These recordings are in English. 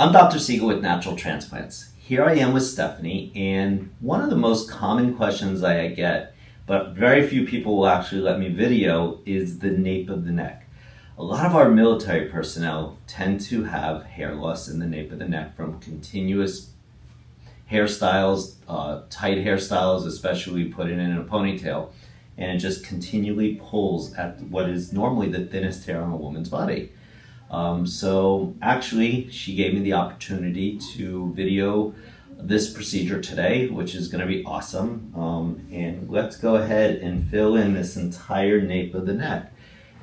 I'm Dr. Siegel with Natural Transplants. Here I am with Stephanie, and one of the most common questions I get, but very few people will actually let me video, is the nape of the neck. A lot of our military personnel tend to have hair loss in the nape of the neck from continuous hairstyles, tight hairstyles, especially putting in a ponytail, and it just continually pulls at what is normally the thinnest hair on a woman's body. So actually, she gave me the opportunity to video this procedure today, which is going to be awesome. And let's go ahead and fill in this entire nape of the neck.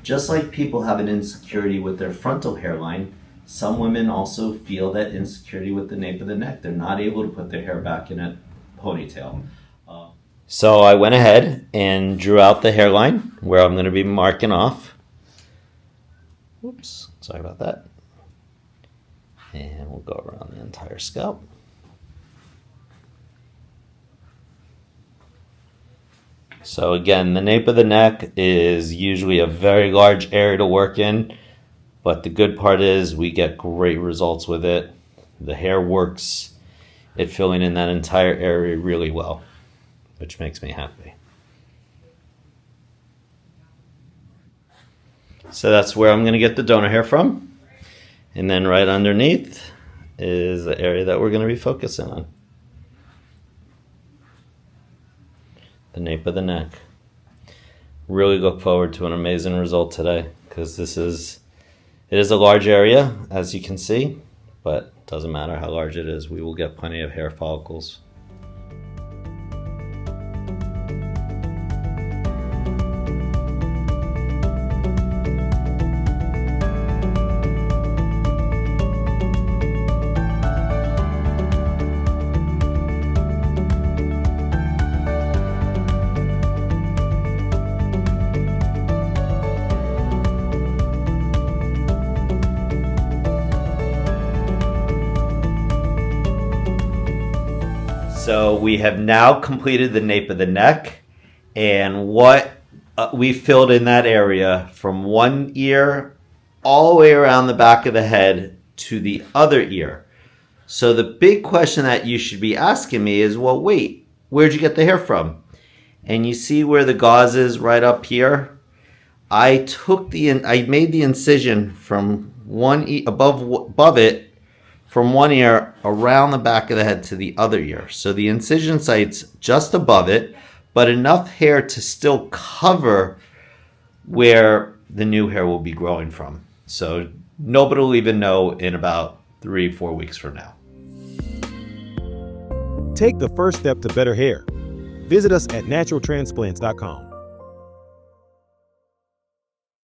Just like people have an insecurity with their frontal hairline, some women also feel that insecurity with the nape of the neck. They're not able to put their hair back in a ponytail. So I went ahead and drew out the hairline where I'm going to be marking off. Oops, sorry about that. And we'll go around the entire scalp. So again, the nape of the neck is usually a very large area to work in, but the good part is we get great results with it. The hair works at filling in that entire area really well, which makes me happy. So that's where I'm going to get the donor hair from. And then right underneath is the area that we're going to be focusing on. The nape of the neck. Really look forward to an amazing result today, because it is a large area, as you can see, but it doesn't matter how large it is, we will get plenty of hair follicles. So we have now completed the nape of the neck, and what we filled in that area from one ear all the way around the back of the head to the other ear. So the big question that you should be asking me is, well, wait, where'd you get the hair from? And you see where the gauze is right up here? I made the incision from above it, from one ear around the back of the head to the other ear. So the incision site's just above it, but enough hair to still cover where the new hair will be growing from. So nobody will even know in about 3-4 weeks from now. Take the first step to better hair. Visit us at naturaltransplants.com.